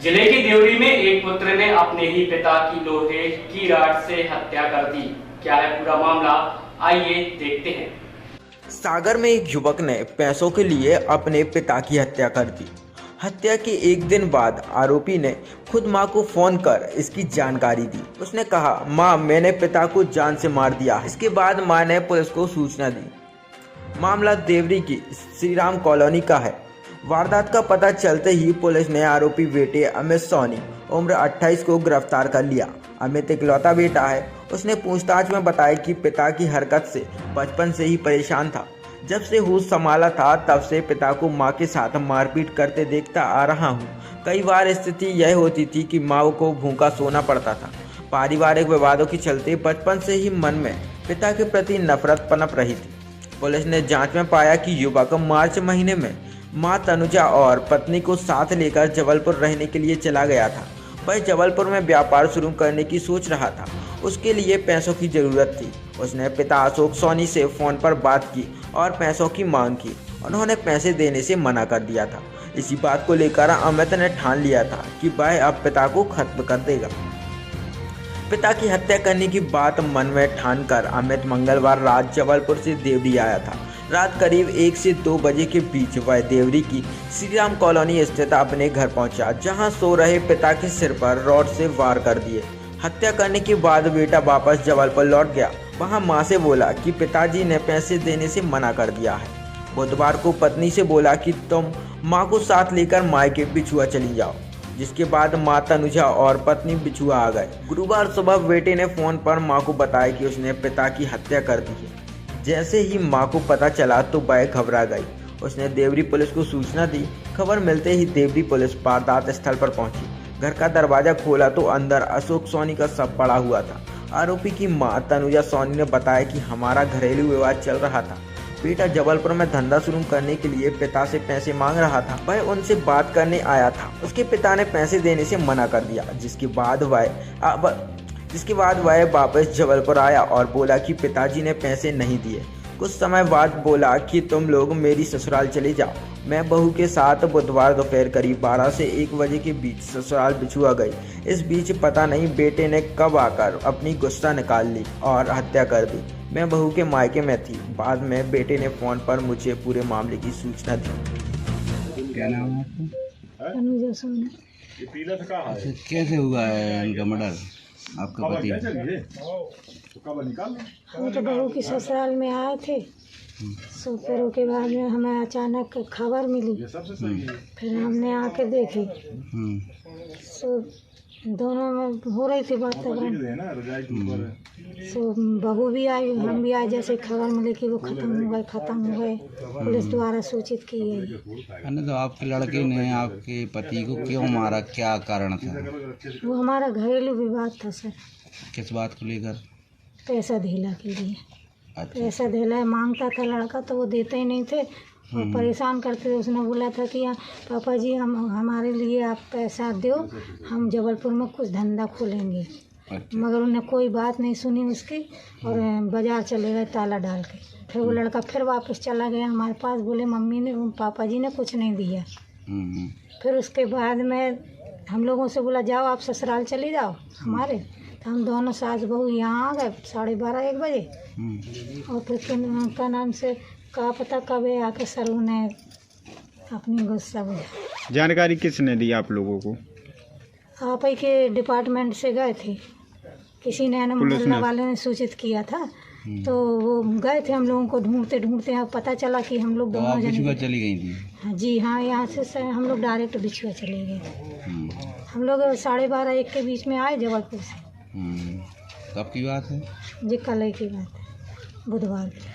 जिले की देवरी में एक पुत्र ने अपने ही पिता की लोहे की रॉड से हत्या कर दी। क्या है पूरा मामला, आइए देखते हैं। सागर में एक युवक ने पैसों के लिए अपने पिता की हत्या कर दी। हत्या के एक दिन बाद आरोपी ने खुद मां को फोन कर इसकी जानकारी दी। उसने कहा, मां, मैंने पिता को जान से मार दिया। इसके बाद मां ने पुलिस को सूचना दी। मामला देवरी की श्री राम कॉलोनी का है। वारदात का पता चलते ही पुलिस ने आरोपी बेटे अमित सोनी उम्र 28 को गिरफ्तार कर लिया। अमित इकलौता बेटा है। उसने पूछताछ में बताया कि पिता की हरकत से बचपन से ही परेशान था। जब से होश संभाला था तब से पिता को मां के साथ मारपीट करते देखता आ रहा हूं। कई बार स्थिति यह होती थी कि मां को भूखा सोना पड़ता था। पारिवारिक विवादों के चलते बचपन से ही मन में पिता के प्रति नफरत पनप रही थी। पुलिस ने जांच में पाया कि युवक मार्च महीने में मां तनुजा और पत्नी को साथ लेकर जबलपुर रहने के लिए चला गया था। वह जबलपुर में व्यापार शुरू करने की सोच रहा था। उसके लिए पैसों की जरूरत थी। उसने पिता अशोक सोनी से फोन पर बात की और पैसों की मांग की। उन्होंने पैसे देने से मना कर दिया था। इसी बात को लेकर अमित ने ठान लिया था कि वह अब पिता को खत्म कर देगा। पिता की हत्या करने की बात मन में ठानकर अमित मंगलवार रात जबलपुर से देवरी आया था। रात करीब 1 से 2 बजे के बीच वह देवरी की श्री राम कॉलोनी स्थित अपने घर पहुंचा, जहां सो रहे पिता के सिर पर रॉड से वार कर दिए। हत्या करने के बाद बेटा वापस जबलपुर लौट गया। वहां मां से बोला कि पिताजी ने पैसे देने से मना कर दिया है। बुधवार को पत्नी से बोला कि तुम मां को साथ लेकर मायके बिछुआ चली जाओ, जिसके बाद मां तनुजा और पत्नी बिछुआ आ गए। गुरुवार सुबह बेटे ने फोन पर मां को बताया कि उसने पिता की हत्या कर दी है। जैसे ही मां को पता चला तो वह घबरा गई। उसने देवरी पुलिस को सूचना दी। खबर मिलते ही देवरी पुलिस वारदात स्थल पर पहुंची। घर का दरवाजा खोला तो अंदर अशोक सोनी का शव पड़ा हुआ था। आरोपी की मां तनुजा सोनी ने बताया कि हमारा घरेलू विवाद चल रहा था। बेटा जबलपुर में धंधा शुरू करने के लिए पिता से पैसे मांग रहा था। वह उनसे बात करने आया था। उसके पिता ने पैसे देने से मना कर दिया, जिसके बाद वह वापस जबलपुर आया और बोला कि पिताजी ने पैसे नहीं दिए। कुछ समय बाद बोला कि तुम लोग मेरी ससुराल चले जाओ। मैं बहू के साथ बुधवार दोपहर करीब 12 से 1 बजे के बीच ससुराल बिछुआ गई। इस बीच पता नहीं बेटे ने कब आकर अपनी गुस्सा निकाल ली और हत्या कर दी। मैं बहू के मायके में थी। बाद में बेटे ने फोन पर मुझे पूरे मामले की सूचना दी। क्या नाम है आपका? तनुजा सोनी। अच्छा, कैसे हुआ है इनका मर्डर? आपका पति? हम तो बहू की ससुराल में आए थे। सो फिर के बाद में हमें अचानक खबर मिली। फिर हमने आके देखी। सो दोनों में हो रही थी वातावरण। सो बहू भी आई, हम भी आए। जैसे खबर मिली कि वो खत्म हो गए, पुलिस द्वारा सूचित की गई। तो आपके लड़के ने आपके पति को क्यों मारा? क्या कारण था? वो हमारा घरेलू विवाद था सर। किस बात को लेकर? पैसा धेला के लिए। अच्छा। पैसा धेला मांगता था लड़का, तो वो देते ही नहीं थे और परेशान करते थे। उसने बोला था कि पापा जी हमारे लिए आप पैसा दो, हम जबलपुर में कुछ धंधा खोलेंगे। अच्छा। मगर उन्हें कोई बात नहीं सुनी उसकी और बाजार चले गए ताला डाल के। फिर वो लड़का फिर वापस चला गया हमारे पास। बोले मम्मी ने पापा जी ने कुछ नहीं दिया। फिर उसके बाद में हम लोगों से बोला जाओ आप ससुराल चले जाओ हमारे। तो हम दोनों सास बहू यहाँ आ गए 12:30-1 बजे। और फिर का नाम से का पता कब आके सर उन्हें अपनी गुस्सा बुझा। जानकारी किसने दी आप लोगों को? आप ही के डिपार्टमेंट से गए थे, किसी ने मोहल्ला वाले ने सूचित किया था। तो वो गए थे हम लोगों को ढूंढते ढूंढते। पता चला कि हम लोग दोनों बिछुआ चली गई थी? जी हाँ, यहाँ से हम लोग डायरेक्ट बिछुआ चले गए। हम लोग 12:30-1 के बीच में आए जबलपुर से। कब की बात है? जी कल की बात है, बुधवार की।